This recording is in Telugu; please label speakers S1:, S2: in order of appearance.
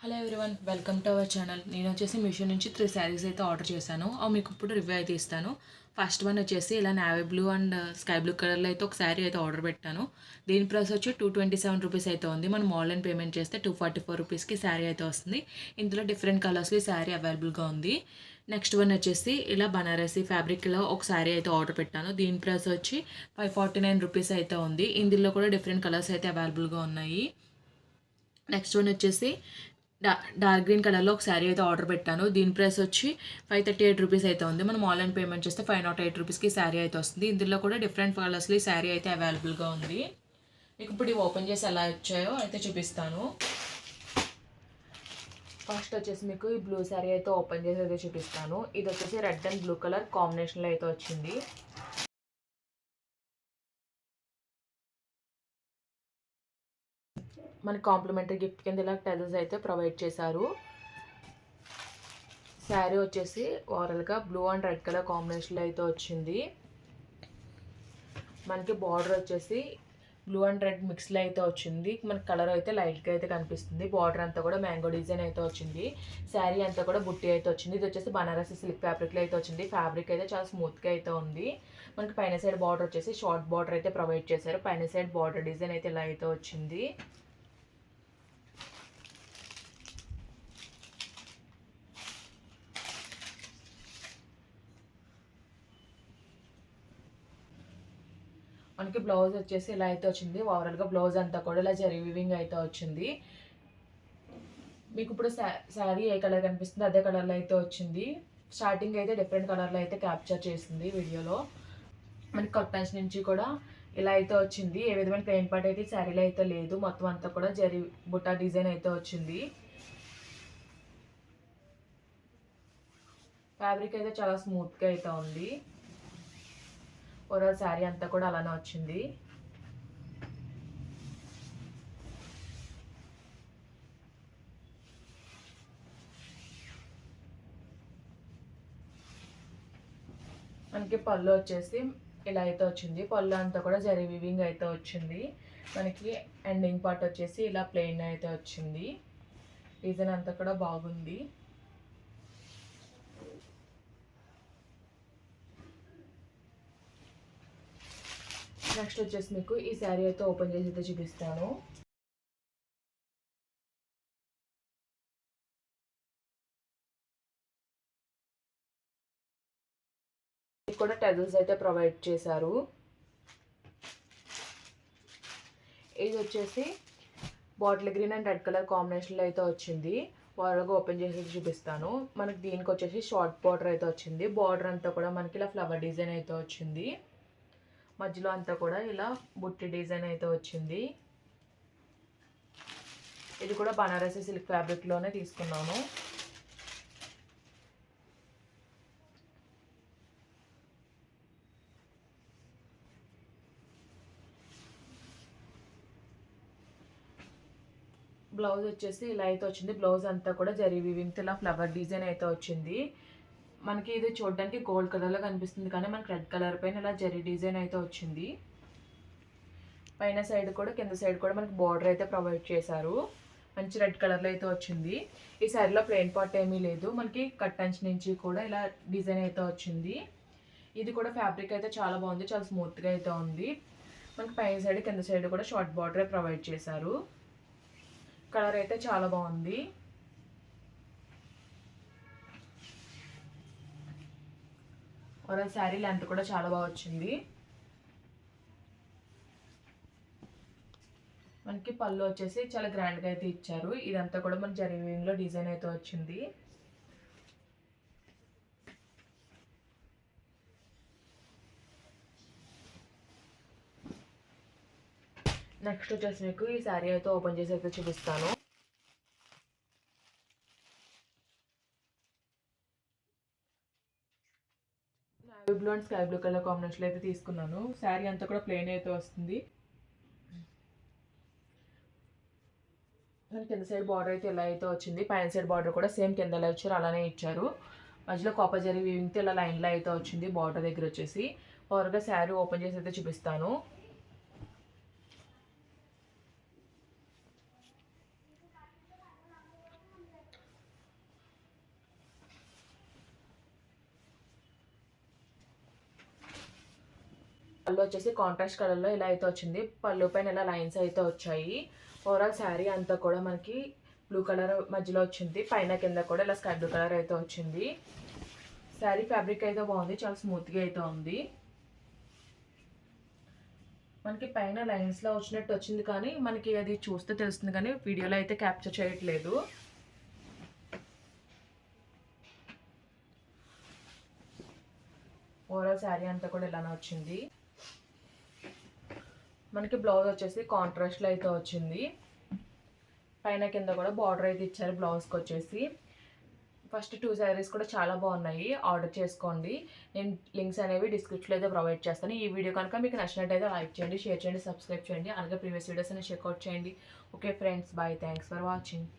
S1: Hello everyone, welcome to our channel. నేను వచ్చేసి మీషో నుంచి 3 శారీస్ అయితే ఆర్డర్ చేశాను. అవి మీకు ఇప్పుడు రివ్యూ అయితే ఇస్తాను. ఫస్ట్ వన్ వచ్చేసి ఇలా navy blue and sky blue కలర్లో అయితే ఒక శారీ అయితే ఆర్డర్ పెట్టాను. దీని ప్రైస్ వచ్చి 227 రూపీస్ అయితే ఉంది. మనం ఆన్లైన్ పేమెంట్ చేస్తే 244 రూపీస్కి శారీ అయితే వస్తుంది. ఇందులో డిఫరెంట్ కలర్స్లో ఈ శారీ అవైలబుల్గా ఉంది. నెక్స్ట్ వన్ వచ్చేసి ఇలా బనారసి ఫ్యాబ్రిక్లో ఒక శారీ అయితే ఆర్డర్ పెట్టాను. దీని ప్రైస్ వచ్చి 549 రూపీస్ అయితే ఉంది. ఇందులో కూడా డిఫరెంట్ కలర్స్ అయితే అవైలబుల్గా ఉన్నాయి. నెక్స్ట్ వన్ వచ్చేసి డార్క్ గ్రీన్ కలర్లో ఒక శారీ అయితే ఆర్డర్ పెట్టాను. దీని ప్రైస్ వచ్చి 538 రూపీస్ అయితే ఉంది. మనం ఆన్లైన్ పేమెంట్ చేస్తే 508 రూపీస్కి శారీ అయితే వస్తుంది. ఇందులో కూడా డిఫరెంట్ కలర్స్లో ఈ శారీ అయితే అవైలబుల్గా ఉంది. మీకు ఇప్పుడు ఇవి ఓపెన్ చేసి ఎలా వచ్చాయో అయితే చూపిస్తాను. ఫస్ట్ వచ్చేసి మీకు ఈ బ్లూ శారీ అయితే ఓపెన్ చేసి అయితే చూపిస్తాను. ఇది వచ్చేసి రెడ్ అండ్ బ్లూ కలర్ కాంబినేషన్లో అయితే వచ్చింది. మనకి కాంప్లిమెంటరీ గిఫ్ట్ కింద ఇలా టెజల్స్ అయితే ప్రొవైడ్ చేశారు. శారీ వచ్చేసి ఓవరాల్గా బ్లూ అండ్ రెడ్ కలర్ కాంబినేషన్లో అయితే వచ్చింది. మనకి బార్డర్ వచ్చేసి బ్లూ అండ్ రెడ్ మిక్స్లో అయితే వచ్చింది. మనకి కలర్ అయితే లైట్గా అయితే కనిపిస్తుంది. బార్డర్ అంతా కూడా మ్యాంగో డిజైన్ అయితే వచ్చింది. శారీ అంతా కూడా బుట్టి అయితే వచ్చింది. ఇది వచ్చేసి బనారసి సిల్క్ ఫ్యాబ్రిక్లో అయితే వచ్చింది. ఫ్యాబ్రిక్ అయితే చాలా స్మూత్గా అయితే ఉంది. మనకి పైన సైడ్ బార్డర్ వచ్చేసి షార్ట్ బార్డర్ అయితే ప్రొవైడ్ చేశారు. పైన సైడ్ బార్డర్ డిజైన్ అయితే ఇలా అయితే వచ్చింది. మనకి బ్లౌజ్ వచ్చేసి ఇలా అయితే వచ్చింది. ఓవరాల్గా బ్లౌజ్ అంతా కూడా ఇలా జరీ వీవింగ్ అయితే వచ్చింది. మీకు ఇప్పుడు శారీ ఏ కలర్ కనిపిస్తుంది అదే కలర్లో అయితే వచ్చింది. స్టార్టింగ్ అయితే డిఫరెంట్ కలర్లో అయితే క్యాప్చర్ చేసింది వీడియోలో. మనకి కర్టన్స్ నుంచి కూడా ఇలా అయితే వచ్చింది. ఏ విధమైన ప్లెయిన్ పార్ట్ అయితే శారీలో అయితే లేదు. మొత్తం అంతా కూడా జరీ బుట్టా డిజైన్ అయితే వచ్చింది. ఫ్యాబ్రిక్ అయితే చాలా స్మూత్గా అయితే ఉంది. ఓవరాల్ శారీ అంతా కూడా అలానే వచ్చింది. మనకి పళ్ళు వచ్చేసి ఇలా అయితే వచ్చింది. పళ్ళు అంతా కూడా జరీ వీవింగ్ అయితే వచ్చింది. మనకి ఎండింగ్ పార్ట్ వచ్చేసి ఇలా ప్లెయిన్ అయితే వచ్చింది. డిజైన్ అంతా కూడా బాగుంది. నెక్స్ట్ వచ్చేసి మీకు ఈ శారీ అయితే ఓపెన్ చేసి అయితే చూపిస్తాను. కూడా టెజల్స్ అయితే ప్రొవైడ్ చేశారు. ఇది వచ్చేసి bottle green and red colour కాంబినేషన్లో అయితే వచ్చింది. బార్డర్గా ఓపెన్ చేసి చూపిస్తాను. మనకి దీనికి వచ్చేసి షార్ట్ బార్డర్ అయితే వచ్చింది. బార్డర్ అంతా కూడా మనకి ఇలా ఫ్లవర్ డిజైన్ అయితే వచ్చింది. మధ్యలో అంతా కూడా ఇలా బుట్టి డిజైన్ అయితే వచ్చింది. ఇది కూడా బనారసి సిల్క్ ఫ్యాబ్రిక్లోనే తీసుకున్నాను. బ్లౌజ్ వచ్చేసి ఇలా అయితే వచ్చింది. బ్లౌజ్ అంతా కూడా జరీ వీవింగ్తో ఇలా ఫ్లవర్ డిజైన్ అయితే వచ్చింది. మనకి ఇది చూడడానికి గోల్డ్ కలర్లో కనిపిస్తుంది కానీ మనకి రెడ్ కలర్ పైన ఇలా జరీ డిజైన్ అయితే వచ్చింది. పైన సైడ్ కూడా కింద సైడ్ కూడా మనకి బార్డర్ అయితే ప్రొవైడ్ చేశారు. మంచి రెడ్ కలర్లో అయితే వచ్చింది. ఈ శారీలో ప్లెయిన్ పార్ట్ ఏమీ లేదు. మనకి కట్టంచ్ నుంచి కూడా ఇలా డిజైన్ అయితే వచ్చింది. ఇది కూడా ఫ్యాబ్రిక్ అయితే చాలా బాగుంది. చాలా స్మూత్గా అయితే ఉంది. మనకి పైన సైడ్ కింద సైడ్ కూడా షార్ట్ బార్డర్ ప్రొవైడ్ చేశారు. కలర్ అయితే చాలా బాగుంది. ఓవరాల్ శారీ లెంత్ కూడా చాలా బాగా వచ్చింది. మనకి పళ్ళు వచ్చేసి చాలా గ్రాండ్గా అయితే ఇచ్చారు. ఇదంతా కూడా మన జరీ వీవింగ్లో డిజైన్ అయితే వచ్చింది. నెక్స్ట్ వచ్చేసి మీకు ఈ శారీ అయితే ఓపెన్ చేసి అయితే చూపిస్తాను. Navy blue and sky blue colour కాంబినేషన్లో అయితే తీసుకున్నాను. శారీ అంతా కూడా ప్లెయిన్ అయితే వస్తుంది. కింద సైడ్ బార్డర్ అయితే ఇలా అయితే వచ్చింది. పైన సైడ్ బార్డర్ కూడా సేమ్ కింద ఎలా ఇచ్చారు అలానే ఇచ్చారు. మధ్యలో కాపర్ జరీ వీవింగ్తో ఇలా లైన్లో అయితే వచ్చింది. బార్డర్ దగ్గర వచ్చేసి ఓవర్గా శారీ ఓపెన్ చేసి అయితే చూపిస్తాను. పళ్ళు వచ్చేసి కాంట్రాస్ట్ కలర్లో ఇలా అయితే వచ్చింది. పళ్ళు పైన ఇలా లైన్స్ అయితే వచ్చాయి. ఓవరాల్ శారీ అంతా కూడా మనకి బ్లూ కలర్ మధ్యలో వచ్చింది. పైన కింద కూడా ఇలా స్కై బ్లూ కలర్ అయితే వచ్చింది. శారీ ఫ్యాబ్రిక్ అయితే బాగుంది, చాలా స్మూత్గా అయితే ఉంది. మనకి పైన లైన్స్లో వచ్చినట్టు వచ్చింది, కానీ మనకి అది చూస్తే తెలుస్తుంది, కానీ వీడియోలో అయితే క్యాప్చర్ చేయట్లేదు. ఓవరాల్ శారీ అంతా కూడా ఇలానే వచ్చింది. మనకి బ్లౌజ్ వచ్చేసి కాంట్రాస్ట్లో అయితే వచ్చింది. పైన కింద కూడా బార్డర్ అయితే ఇచ్చారు బ్లౌజ్కి వచ్చేసి. ఫస్ట్ 2 శారీస్ కూడా చాలా బాగున్నాయి, ఆర్డర్ చేసుకోండి. నేను లింక్స్ అనేవి డిస్క్రిప్షన్లో అయితే ప్రొవైడ్ చేస్తాను. ఈ వీడియో కనుక మీకు నచ్చినట్టయితే లైక్ చేయండి, షేర్ చేయండి, సబ్స్క్రైబ్ చేయండి. అలాగే ప్రీవియస్ వీడియోస్ అనేవి చెక్అవుట్ చేయండి. Okay friends, bye, thanks for watching.